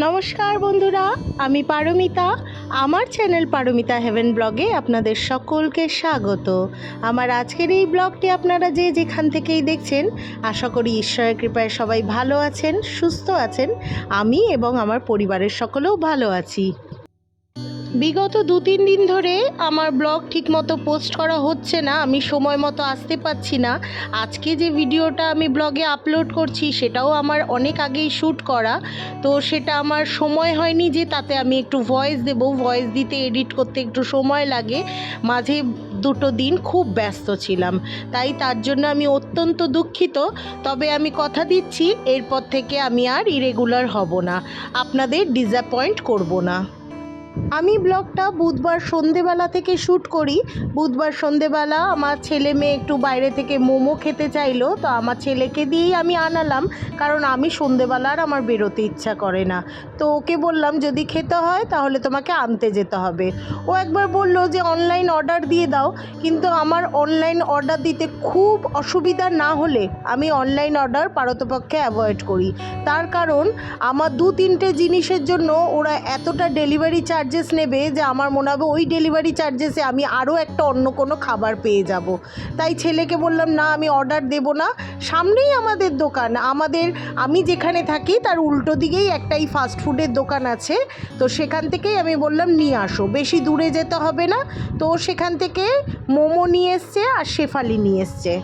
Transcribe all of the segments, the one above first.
নমস্কার বন্ধুরা, আমি পারমিতা। আমার চ্যানেল পারমিতা হেভেন ব্লগে আপনাদের সকলকে স্বাগত। আমার আজকের এই ব্লগটি আপনারা যে যেখান থেকেই দেখছেন, আশা করি ঈশ্বরের কৃপায় সবাই ভালো আছেন, সুস্থ আছেন। আমি এবং আমার পরিবারের সকলেও ভালো আছি। বিগত 2-3 দিন ধরে আমার ব্লগ ঠিকমতো পোস্ট করা হচ্ছে না, আমি সময় মতো আসতে পারছি না। আজকে যে ভিডিওটা আমি ব্লগে আপলোড করছি সেটাও আমার অনেক আগেই শ্যুট করা, তো সেটা আমার সময় হয়নি যে তাতে আমি একটু ভয়েস দেব। ভয়েস দিতে এডিট করতে একটু সময় লাগে, মাঝে 2 দিন খুব ব্যস্ত ছিলাম, তাই তার জন্য আমি অত্যন্ত দুঃখিত। তবে আমি কথা দিচ্ছি এরপর থেকে আমি আর ইরেগুলার হব না, আপনাদের ডিসঅ্যাপয়েন্ট করব না। আমি ব্লগটা বুধবার সন্ধেবেলা থেকে শ্যুট করি। বুধবার সন্ধেবেলা আমার ছেলে মেয়ে একটু বাইরে থেকে মোমো খেতে চাইলো, তো আমার ছেলেকে দিয়েই আমি আনালাম, কারণ আমি সন্ধেবেলা আর আমার বেরোতে ইচ্ছা করে না। তো ওকে বললাম যদি খেতে হয় তাহলে তোমাকে আনতে যেতে হবে। ও একবার বললো যে অনলাইন অর্ডার দিয়ে দাও, কিন্তু আমার অনলাইন অর্ডার দিতে খুব অসুবিধা না হলে আমি অনলাইন অর্ডার পারতপক্ষে অ্যাভয়েড করি। তার কারণ আমার 2-3টে জিনিসের জন্য ওরা এতটা ডেলিভারি চার্জেস নেবে যে আমার মনে হবে ওই ডেলিভারি চার্জেসে আমি আরও একটা অন্য কোনো খাবার পেয়ে যাব। তাই ছেলেকে বললাম না, আমি অর্ডার দেব না। সামনেই আমাদের দোকান, আমি যেখানে থাকি তার উল্টো দিকেই একটাই ফাস্টফুডের দোকান আছে, তো সেখান থেকেই আমি বললাম নিয়ে আসো, বেশি দূরে যেতে হবে না। তো সেখান থেকে মোমো নিয়ে এসছে আর শেফালি নিয়ে এসছে।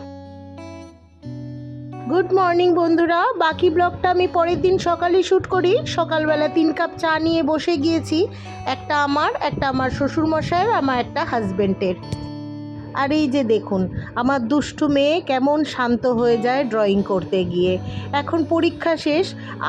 গুড মর্নিং বন্ধুরা, বাকি ব্লগটা আমি পরের দিন সকালে শ্যুট করি। সকালবেলা 3 কাপ চা নিয়ে বসে গিয়েছি, একটা আমার শ্বশুরমশাইয়ের, আমার একটা হাজব্যান্ডের। আর এই যে দেখুন আমার দুষ্টু মেয়ে কেমন শান্ত হয়ে যায় ড্রয়িং করতে গিয়ে। এখন পরীক্ষা শেষ,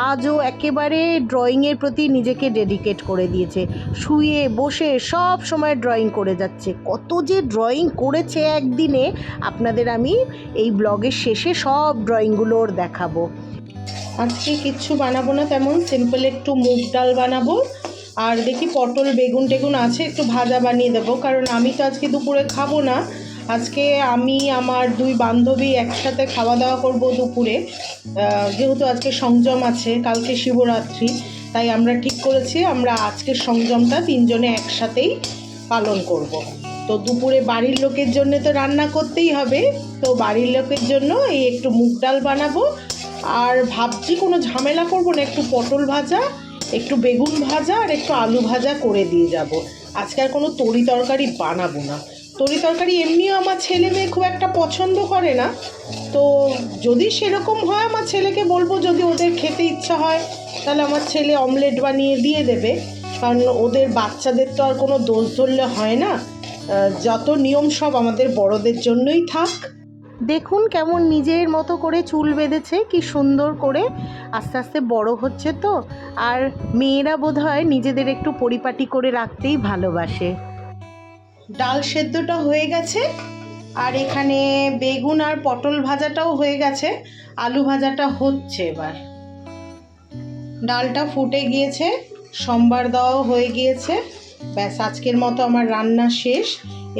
আজও একেবারে ড্রয়িংয়ের প্রতি নিজেকে ডেডিকেট করে দিয়েছে। শুয়ে বসে সব সময় ড্রয়িং করে যাচ্ছে। কত যে ড্রয়িং করেছে একদিনে, আপনাদের আমি এই ব্লগের শেষে সব ড্রয়িংগুলো ওর দেখাবো। আজকে কিচ্ছু বানাবো না, তেমন সিম্পল একটু মুগ ডাল বানাবো, আর দেখি পটল বেগুন টেগুন আছে, একটু ভাজা বানিয়ে দেবো। কারণ আমি তো আজকে দুপুরে খাবো না, আজকে আমি আমার 2 বান্ধবী একসাথে খাওয়া দাওয়া করব দুপুরে। যেহেতু আজকে সংযম আছে, কালকে শিবরাত্রি, তাই আমরা ঠিক করেছি আমরা আজকের সংযমটা 3 জনে একসাথেই পালন করব। তো দুপুরে বাড়ির লোকের জন্য তো রান্না করতেই হবে, তো বাড়ির লোকের জন্য এই একটু মুগ ডাল বানাবো। আর ভাবছি কোনো ঝামেলা করব না, একটু পটল ভাজা, একটু বেগুন ভাজা আর একটু আলু ভাজা করে দিয়ে যাব। আজকে আর কোনো তরি তরকারি বানাবো না। তরি তরকারি এমনিও আমার ছেলে মেয়ে খুব একটা পছন্দ করে না, তো যদি সেরকম হয় আমার ছেলেকে বলবো যদি ওদের খেতে ইচ্ছা হয় তাহলে আমার ছেলে অমলেট বানিয়ে দিয়ে দেবে। কারণ ওদের বাচ্চাদের তো আর কোনো দোষ ধরলে হয় না, যত নিয়ম সব আমাদের বড়দের জন্যই থাক। দেখুন কেমন নিজের মতো করে চুল বেঁধেছে, কি সুন্দর করে। আস্তে আস্তে বড় হচ্ছে তো, আর মেয়েরা বোধহয় নিজেদের একটু পরিপাটি করে রাখতেই ভালোবাসে। ডাল সেদ্ধটা হয়ে গেছে, আর এখানে বেগুন আর পটল ভাজাটাও হয়ে গেছে, আলু ভাজাটা হচ্ছে। এবার ডালটা ফুটে গিয়েছে, সম্বার দেওয়াও হয়ে গিয়েছে। ব্যাস, আজকের মতো আমার রান্না শেষ।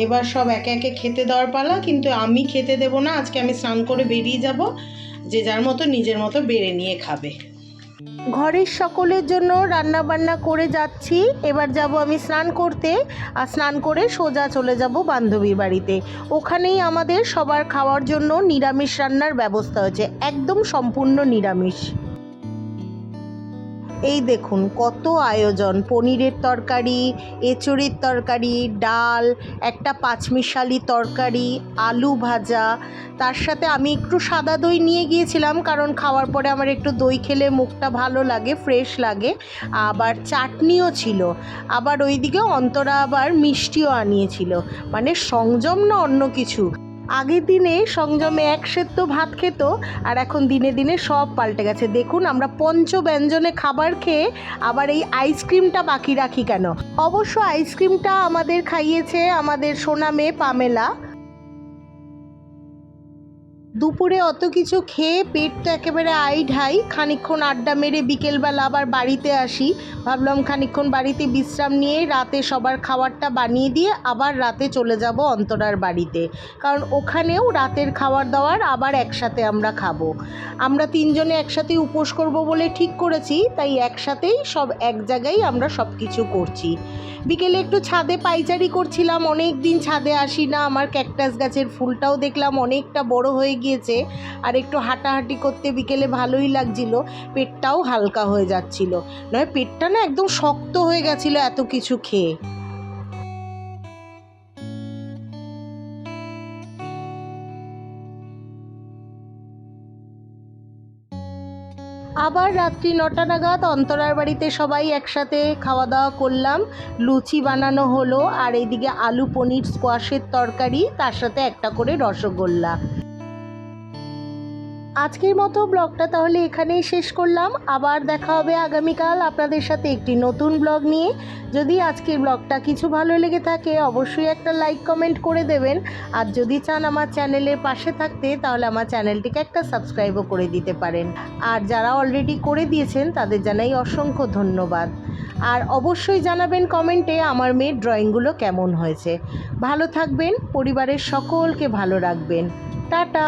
এবার সব একে একে খেতে দেওয়ার পালা, কিন্তু আমি খেতে দেব না, আজকে আমি স্নান করে বেরিয়ে যাব, যে যার মতো নিজের মতো বেড়ে নিয়ে খাবে। ঘরের সকলের জন্য রান্না বান্না করে যাচ্ছি, এবার যাব আমি স্নান করতে, আর স্নান করে সোজা চলে যাব বান্ধবীর বাড়িতে। ওখানেই আমাদের সবার খাওয়ার জন্য নিরামিষ রান্নার ব্যবস্থা হয়েছে, একদম সম্পূর্ণ নিরামিষ। এই দেখুন কত আয়োজন, পনিরের তরকারি, এঁচোড়ের তরকারি, ডাল, একটা পাঁচমিশালি তরকারি, আলু ভাজা, তার সাথে আমি একটু সাদা দই নিয়ে গিয়েছিলাম, কারণ খাওয়ার পরে আমার একটু দই খেলে মুখটা ভালো লাগে, ফ্রেশ লাগে। আবার চাটনিও ছিল, আবার ওইদিকে অন্তরা আবার মিষ্টিও আনিয়েছিল। মানে সংযম না অন্য কিছু। আগের দিনে সংযমে 1 সেদ্ধ ভাত খেত, আর এখন দিনে দিনে সব পাল্টে গেছে। দেখুন আমরা পঞ্চব্যঞ্জনে খাবার খেয়ে আবার এই আইসক্রিমটা বাকি রাখি কেন? অবশ্য আইসক্রিমটা আমাদের খাইয়েছে আমাদের সোনা মেয়ে পামেলা। দুপুরে অত কিছু খেয়ে পেট তো একেবারে আইঢাই। খানিকক্ষণ আড্ডা মেরে বিকেলবেলা আবার বাড়িতে আসি। ভাবলাম খানিকক্ষণ বাড়িতে বিশ্রাম নিয়ে রাতে সবার খাবারটা বানিয়ে দিয়ে আবার রাতে চলে যাব অন্তরার বাড়িতে, কারণ ওখানেও রাতের খাবার দাবার আবার একসাথে আমরা খাবো। আমরা তিনজনে একসাথে উপোস করব বলে ঠিক করেছি, তাই একসাথেই সব এক জায়গায় আমরা সব কিছু করছি। বিকেলে একটু ছাদে পাইচারি করছিলাম, অনেক দিন ছাদে আসি না। আমার ক্যাকটাস গাছের ফুলটাও দেখলাম অনেকটা বড় হয়ে গিয়েছে, আর একটু হাঁটাহাঁটি করতে বিকেলে ভালোই লাগছিল। পেটটাও হালকা হয়ে যাচ্ছিল, নয় পেটটা না একদম শক্ত হয়ে গেছিলো এত কিছু খেয়ে। আবার রাত্রি 9টা নাগাদ অন্তরার বাড়িতে সবাই একসাথে খাওয়া দাওয়া করলাম। লুচি বানানো হলো, আর এইদিকে আলু পনির স্কোয়াশের তরকারি, তার সাথে একটা করে রসগোল্লা। আজকের মতো ব্লগটা তাহলে এখানেই শেষ করলাম। আবার দেখা হবে আগামীকাল আপনাদের সাথে একটি নতুন ব্লগ নিয়ে। যদি আজকের ব্লগটা কিছু ভালো লেগে থাকে অবশ্যই একটা লাইক কমেন্ট করে দেবেন, আর যদি চান আমার চ্যানেলের পাশে থাকতে তাহলে আমার চ্যানেলটিকে একটা সাবস্ক্রাইবও করে দিতে পারেন। আর যারা অলরেডি করে দিয়েছেন তাদের জানাই অসংখ্য ধন্যবাদ। আর অবশ্যই জানাবেন কমেন্টে আমার মেয়ের ড্রয়িংগুলো কেমন হয়েছে। ভালো থাকবেন, পরিবারের সকলকে ভালো রাখবেন। টাটা।